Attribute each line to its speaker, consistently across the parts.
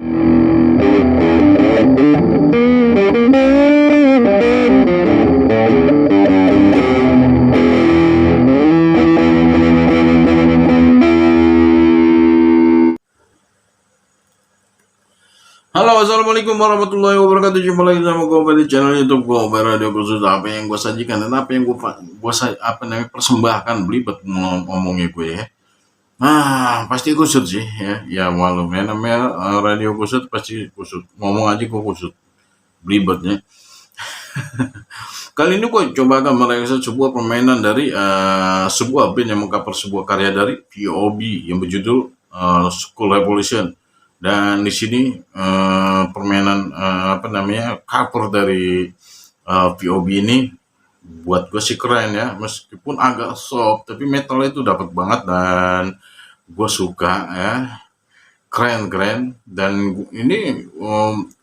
Speaker 1: Halo, assalamualaikum warahmatullahi wabarakatuh. Jumpa lagi sama gue di channel YouTube gue, Radio Khusus. Apa yang gue sajikan dan apa yang gue persembahkan, belibet ngomongnya gue ya. Nah, pasti kusut sih ya. Ya maklum ya, namanya Radio Kusut pasti kusut. Ngomong aja gue kusut, belibetnya. Kali ini gue coba akan mereaksi sebuah permainan dari sebuah band yang mengcover sebuah karya dari POB yang berjudul School Revolution. Dan di sini permainan cover dari POB ini buat gue sih keren ya, meskipun agak soft tapi metalnya itu dapat banget dan gue suka ya, keren. Dan ini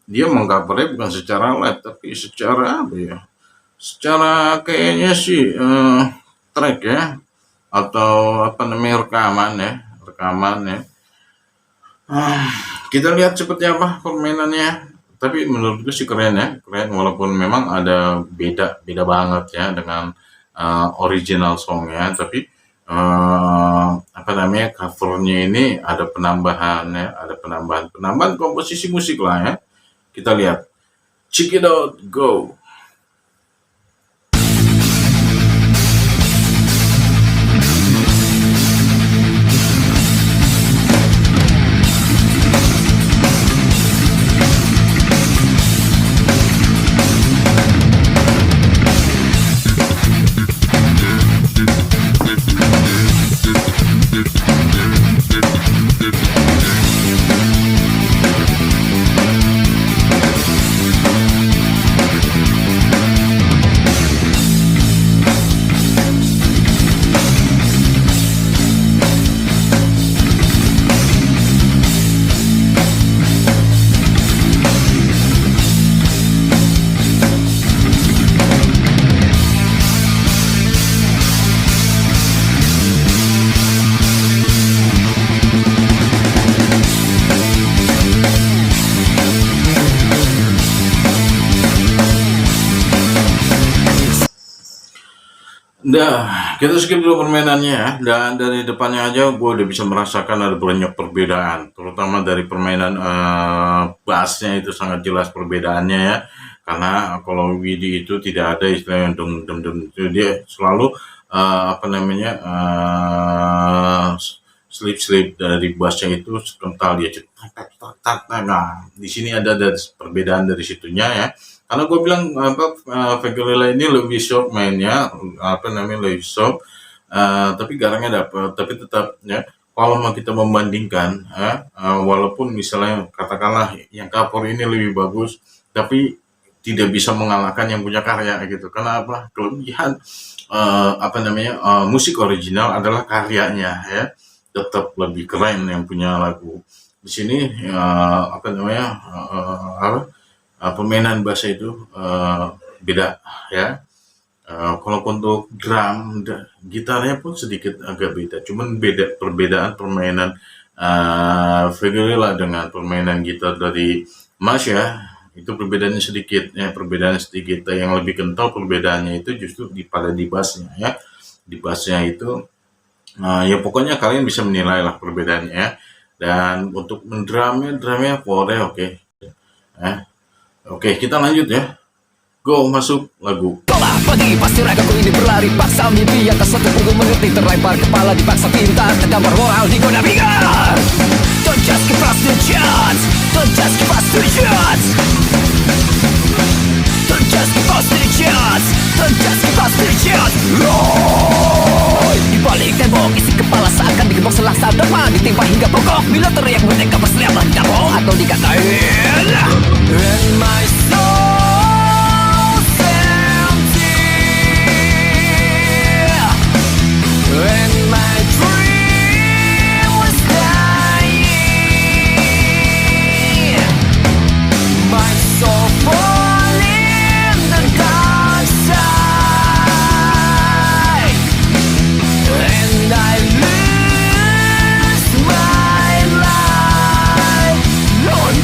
Speaker 1: dia mengcovernya bukan secara live tapi secara apa ya, secara kayaknya sih track ya, atau rekaman ya. Kita lihat seperti apa permainannya. Tapi menurut gue sih keren ya, keren walaupun memang ada beda banget ya dengan original songnya. Tapi covernya ini ada penambahan ya, ada penambahan komposisi musik lah ya. Kita lihat, check it out, go. Nah, kita skip dulu permainannya ya. Dan dari depannya aja gue udah bisa merasakan ada banyak perbedaan, terutama dari permainan bassnya itu sangat jelas perbedaannya ya. Karena kalau Widi itu tidak ada istilah yang dem itu, dia selalu slip dari bassnya itu kental dia. Nah, di sini ada perbedaan dari situnya ya. Karena gue bilang Vegalila ini lebih soft mainnya, lebih soft, tapi garangnya dapat. Tapi tetap ya, kalau mau kita membandingkan, walaupun misalnya katakanlah yang cover ini lebih bagus, tapi tidak bisa mengalahkan yang punya karya gitu. Kenapa? Kelebihan musik original adalah karyanya ya, tetap lebih keren yang punya lagu. Di sini permainan bass itu beda ya. Kalau untuk drum, gitarnya pun sedikit agak beda. Cuman perbedaan permainan Vegalila dengan permainan gitar dari Mas ya, itu perbedaannya sedikit ya, Yang lebih kental perbedaannya itu justru di bassnya ya. Di bassnya itu ya pokoknya kalian bisa menilai lah perbedaannya ya. Dan untuk drumnya Korea oke. Oke, kita lanjut ya. Go, masuk lagu.
Speaker 2: Tolah pagi pasti ragaku ini berlari paksa mimpi yang tak satu punggung mengerti, terlempar kepala dipaksa pintar, tergambar moral di goda bingar. Don't just give us the chance, don't just give us the chance, don't just give us the chance, don't just give us the chance. Di balik tembok isi kepala seakan digembok selasa depan, ditimpa hingga pokok bila teriak merdeka bersedia mendapok atau dikatain and my soul's empty and my dream was dying, my soul fall in the dark side and I lose my life. Lord,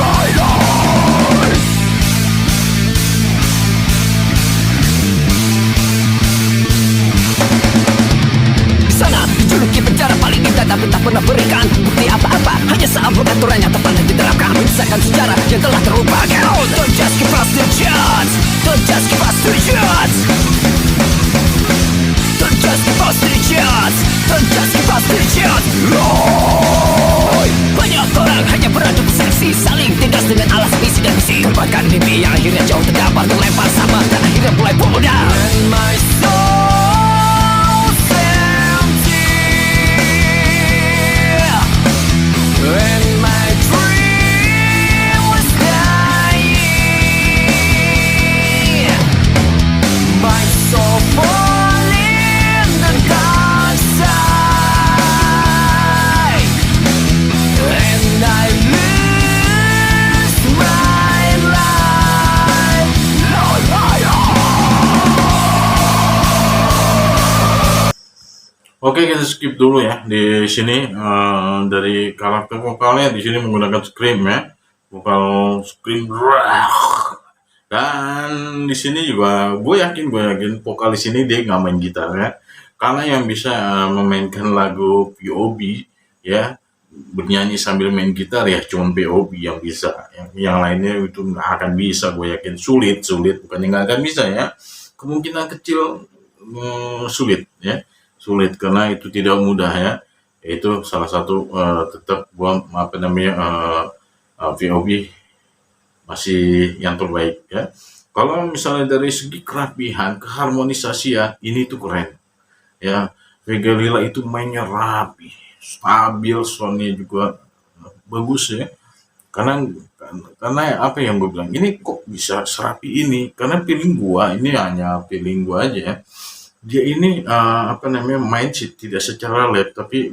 Speaker 2: sejarah yang telah terlupakan. Don't just give us the chance, don't just give us the chance, don't just give us the chance, don't just give us the chance. Roy, banyak orang hanya beradu persepsi, saling tindas dengan alas visi dan misi. Korbankan mimpi yang akhirnya jauh terdampar, terlempar sama dan akhirnya mulai pudar. And my soul's empty, and my dream was dying. My soul fall in the dark side, and I lose my life.
Speaker 1: Oke, kita skip dulu ya di sini. Dari karakter vokalnya di sini menggunakan scream ya, vokal scream. Dan di sini juga gue yakin vokalis ini dia nggak main gitar ya, karena yang bisa memainkan lagu POB ya, bernyanyi sambil main gitar ya cuman POB yang bisa. Yang lainnya itu nggak akan bisa, gue yakin sulit, bukannya nggak akan bisa ya, kemungkinan kecil sulit ya, sulit karena itu tidak mudah ya. Itu salah satu tetap gua VOB masih yang terbaik ya. Kalau misalnya dari segi kerapihan, keharmonisasian, ini tuh keren ya. Vega Lila itu mainnya rapi, stabil, soundnya juga bagus ya. Karena apa yang gue bilang, ini kok bisa serapi ini, karena feeling gua, ini hanya feeling gua aja ya. Dia ini main sih tidak secara live, tapi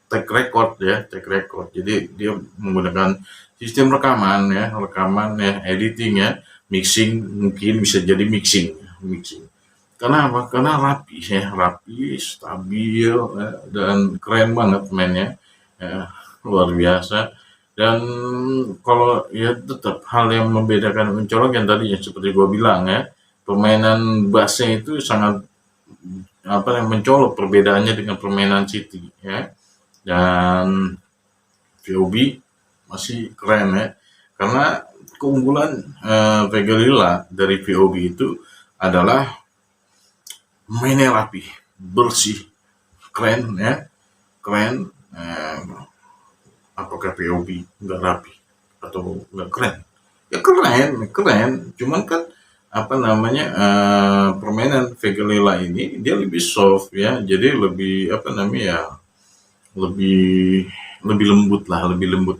Speaker 1: take record. Jadi dia menggunakan sistem rekaman ya, editing ya, mixing, mungkin bisa jadi mixing. Karena apa? Karena rapi, stabil ya, dan keren banget mainnya ya, luar biasa. Dan kalau ya tetap hal yang membedakan mencolok yang tadi yang seperti gua bilang ya, permainan bassnya itu sangat mencolok perbedaannya dengan permainan City ya. Dan VOB masih keren ya, karena keunggulan Vega Lila dari VOB itu adalah mainnya rapi, bersih, keren ya, keren. Apakah VOB nggak rapi atau nggak keren? Ya keren, cuman kan permainan Vega Lila ini dia lebih soft ya, jadi lebih lebih lembut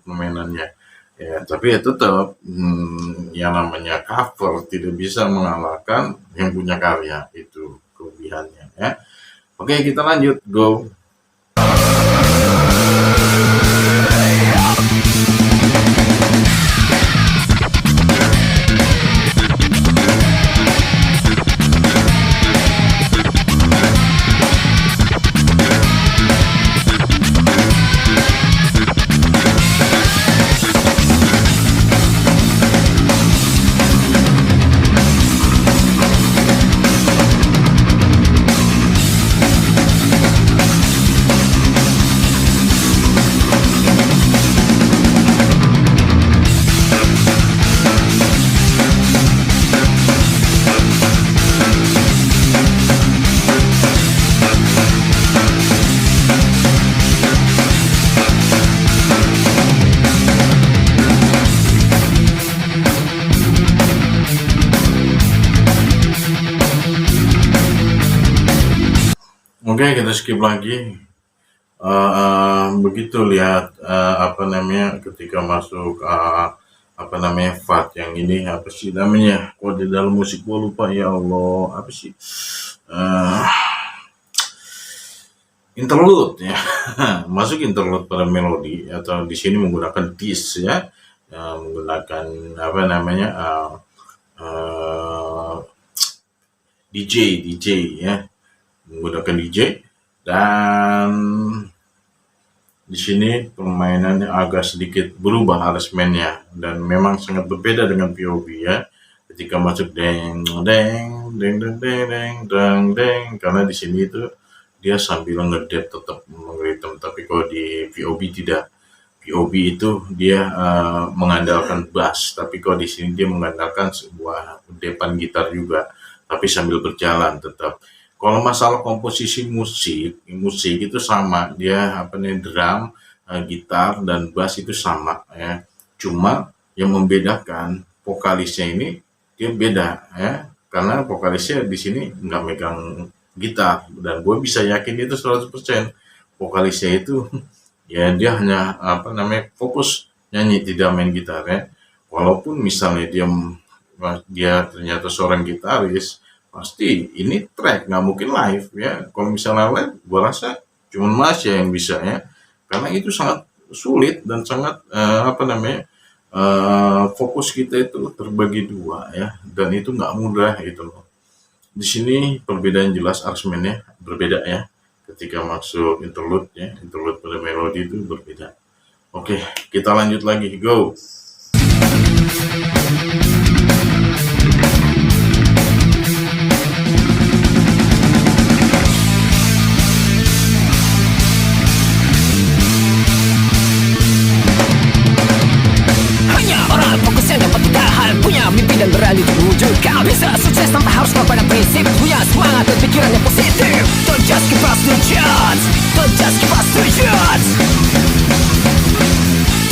Speaker 1: permainannya ya. Tapi ya tetap yang namanya cover tidak bisa mengalahkan yang punya karya, itu kelebihannya ya. Oke, kita lanjut, go. Oke, kita skip lagi. Begitu lihat ketika masuk fat yang ini, apa sih namanya? Kok di dalam musik gua lupa, ya Allah, apa sih? Interlude ya. Masuk interlude pada melodi, atau di sini menggunakan dis ya. Menggunakan DJ ya. Menggunakan DJ, dan di sini permainannya agak sedikit berubah aransemennya, dan memang sangat berbeda dengan POB ya. Ketika masuk deng, karena di sini itu dia sambil ngedep tetap mengritem, tapi kalau di POB tidak. POB itu dia mengandalkan bass, tapi kalau di sini dia mengandalkan sebuah depan gitar juga, tapi sambil berjalan tetap. Kalau masalah komposisi musik itu sama, dia drum, gitar dan bass itu sama ya. Cuma yang membedakan vokalisnya ini dia beda ya, karena vokalisnya di sini nggak megang gitar, dan gue bisa yakin itu 100% vokalisnya itu ya dia hanya fokus nyanyi, tidak main gitar ya. Walaupun misalnya dia ternyata seorang gitaris, pasti ini track, nggak mungkin live ya. Kalau misalnya live, gua rasa cuma Mas ya yang bisa ya, karena itu sangat sulit dan sangat fokus kita itu terbagi dua ya, dan itu nggak mudah itu loh. Di sini perbedaan jelas arrangementnya berbeda ya, ketika masuk interlude ya, interlude pada melodi itu berbeda. Oke, kita lanjut lagi, go.
Speaker 2: Hanya orang fokus yang dapat ditahan, punya mimpi dan berani untuk mewujudkan. Bisa sukses tanpa harus pada prinsip, punya semangat dan pikiran yang positif. Don't just give us the chance, don't just give us the chance.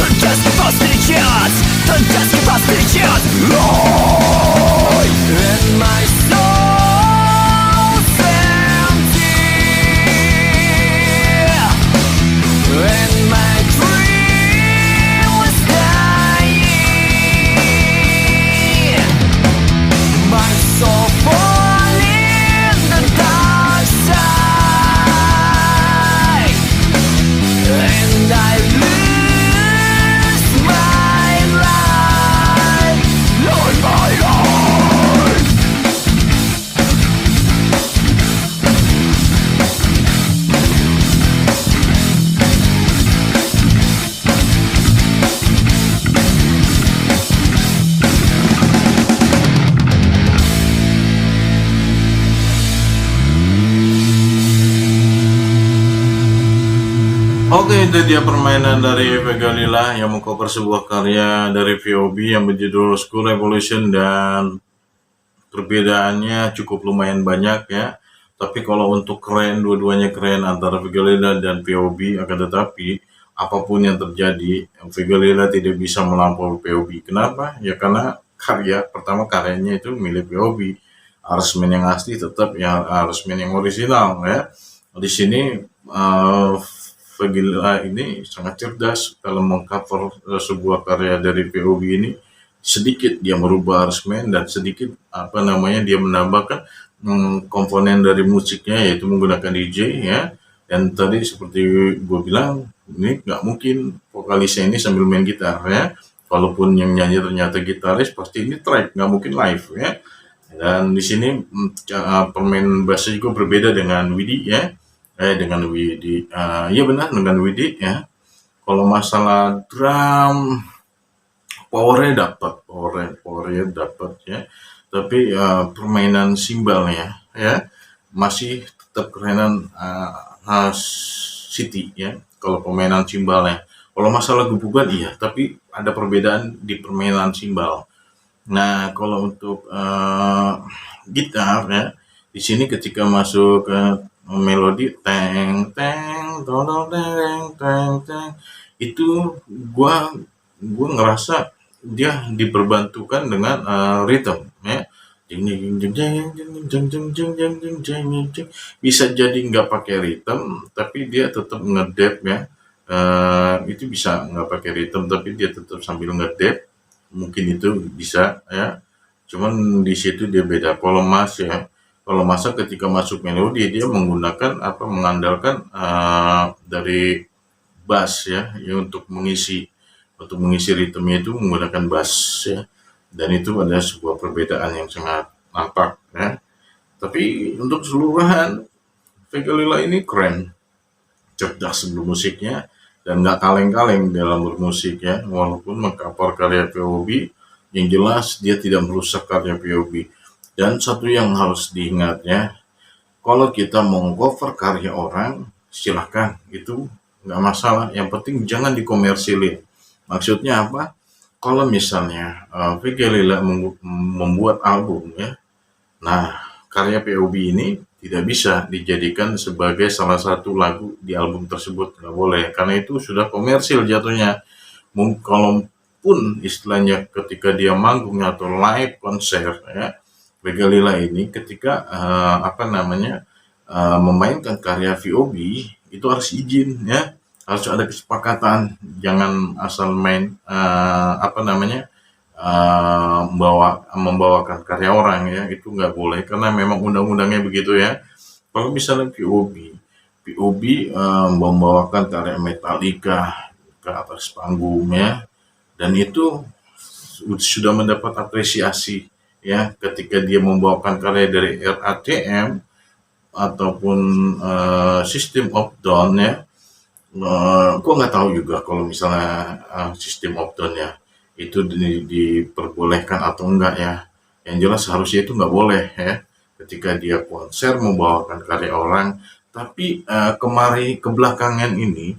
Speaker 2: Don't just give us the chance, don't just give us the chance. Lord, and my soul's empty, and my dream was dying. My soul fall in the dark side, and I lose my life, Lord, my Lord.
Speaker 1: Oke, itu dia permainan dari Vega Lila yang mengcover sebuah karya dari VOB yang berjudul School Revolution, dan perbedaannya cukup lumayan banyak ya. Tapi kalau untuk keren, dua-duanya keren antara Vega Lila dan VOB, akan tetapi apapun yang terjadi, Vega Lila tidak bisa melampaui VOB. Kenapa? Ya karena karyanya itu milik VOB. Aransemen yang asli tetap ya aransemen yang orisinal ya. Di sini Vega Lila ini sangat cerdas dalam mengcover sebuah karya dari VOB ini. Sedikit dia merubah aransemen dan sedikit dia menambahkan komponen dari musiknya, yaitu menggunakan DJ ya. Dan tadi seperti gue bilang, ini nggak mungkin vokalisnya ini sambil main gitar ya. Walaupun yang nyanyi ternyata gitaris, pasti ini track, nggak mungkin live ya. Dan di sini permain bassnya juga berbeda dengan Widi ya. Dengan Widi, iya benar dengan Widi ya. Kalau masalah drum, powernya dapat ya, tapi permainan simbalnya ya masih tetap kerenan City ya. Kalau permainan simbalnya, kalau masalah gebukan iya, tapi ada perbedaan di permainan simbal. Nah, kalau untuk gitar ya, di sini ketika masuk ke melodi teng teng tong teng teng teng, itu gua ngerasa dia diperbantukan dengan rhythm ya. Bisa jadi nggak pakai rhythm, tapi dia tetap ngedep ya. Itu bisa nggak pakai rhythm, tapi dia tetap sambil ngedep. Mungkin itu bisa ya. Cuman di situ dia beda. Kalau Masa ketika masuk melodi dia mengandalkan dari bass ya, untuk mengisi ritmenya itu menggunakan bass ya, dan itu ada sebuah perbedaan yang sangat nampak ya. Tapi untuk keseluruhan, Vega Lila ini keren, cerdas sebelum musiknya, dan nggak kaleng-kaleng dalam bermusik ya. Walaupun mengcover karya VOB, yang jelas dia tidak merusak karya VOB. Dan satu yang harus diingat ya, kalau kita mau cover karya orang, silahkan, itu nggak masalah, yang penting jangan dikomersilin. Maksudnya apa? Kalau misalnya VG Lila membuat album ya, nah karya POB ini tidak bisa dijadikan sebagai salah satu lagu di album tersebut, nggak boleh, karena itu sudah komersil jatuhnya. Kalaupun istilahnya ketika dia manggung atau live konser ya, VG Lila ini ketika memainkan karya VOB itu harus izin ya, harus ada kesepakatan, jangan asal main membawakan karya orang ya, itu nggak boleh karena memang undang-undangnya begitu ya. Kalau misalnya POB membawakan karya Metallica ke atas panggung ya, dan itu sudah mendapat apresiasi ya ketika dia membawakan karya dari RATM ataupun System of Down ya. Gue nggak tahu juga kalau misalnya System of Down ya itu diperbolehkan atau enggak ya. Yang jelas harusnya itu nggak boleh ya ketika dia konser membawakan karya orang. Tapi kebelakangan ini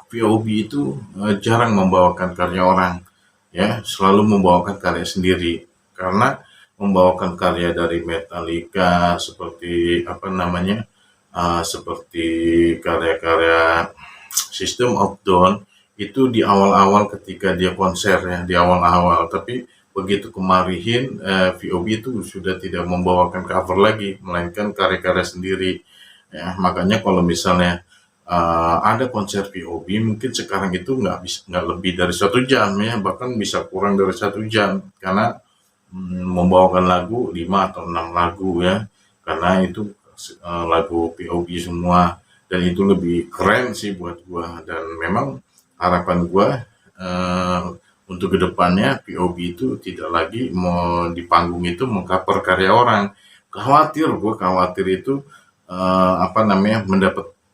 Speaker 1: POB itu jarang membawakan karya orang ya, selalu membawakan karya sendiri, karena membawakan karya dari Metallica seperti seperti karya-karya System of Down itu di awal-awal ketika dia konser ya, di awal-awal, tapi begitu kemarin VOB itu sudah tidak membawakan cover lagi, melainkan karya-karya sendiri ya. Makanya kalau misalnya ada konser VOB mungkin sekarang itu nggak lebih dari 1 jam ya, bahkan bisa kurang dari 1 jam, karena membawakan lagu 5 atau 6 lagu ya, karena itu lagu POB semua, dan itu lebih keren sih buat gua. Dan memang harapan gua untuk kedepannya POB itu tidak lagi mau di panggung itu mengcover karya orang. Gua khawatir itu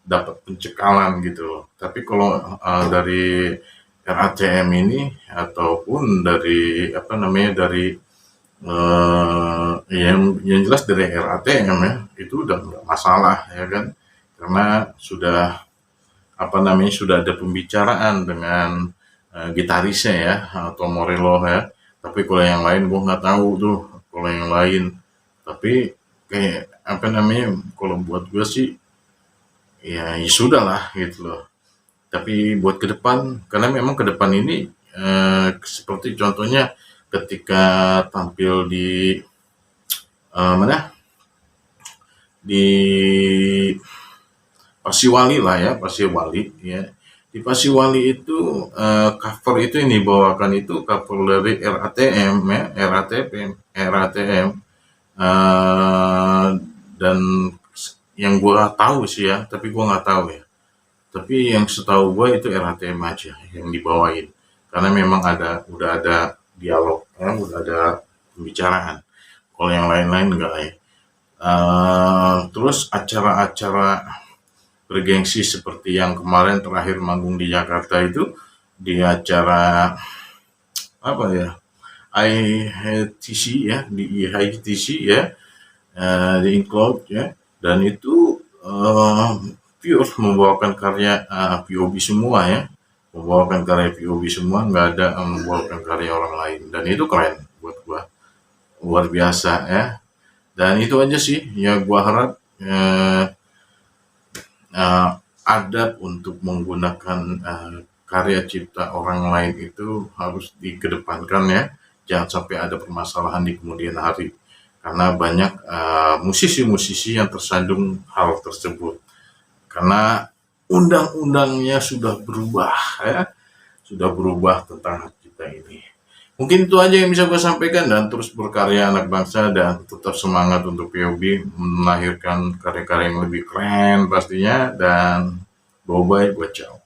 Speaker 1: dapat pencekalan gitu loh. Tapi kalau dari RATM ini ataupun dari yang jelas dari RATM ya, itu udah nggak masalah ya kan, karena sudah sudah ada pembicaraan dengan gitarisnya ya, atau Morello ya. Tapi kalau yang lain gue nggak tahu tuh kalau yang lain. Tapi kayak kalau buat gue sih ya sudah lah gitu loh. Tapi buat ke depan, karena memang ke depan ini seperti contohnya ketika tampil di di Pasiwali lah ya, Pasiwali ya. Di Pasiwali itu cover itu yang dibawakan itu cover dari RATM ya, RATM dan yang gua tahu sih ya, tapi gua nggak tahu ya. Tapi yang setahu gua itu RATM aja yang dibawain, karena memang udah ada dialog ya, udah ada pembicaraan. Kalau yang lain-lain enggak ya. Terus acara-acara bergengsi seperti yang kemarin terakhir manggung di Jakarta itu, di acara IHTC ya, di IHTC ya, di Incloud ya, dan itu pure membawakan karya POB semua ya, membawakan karya POB semua, nggak ada membawakan karya orang lain, dan itu keren buat gua, luar biasa ya. Dan itu aja sih ya, gua harap adab untuk menggunakan karya cipta orang lain itu harus dikedepankan ya, jangan sampai ada permasalahan di kemudian hari, karena banyak musisi-musisi yang tersandung hal tersebut, karena undang-undangnya sudah berubah ya, sudah berubah tentang hak cipta ini. Mungkin itu aja yang bisa gue sampaikan, dan terus berkarya anak bangsa, dan tetap semangat untuk POB melahirkan karya-karya yang lebih keren pastinya, dan bye-bye buat ciao.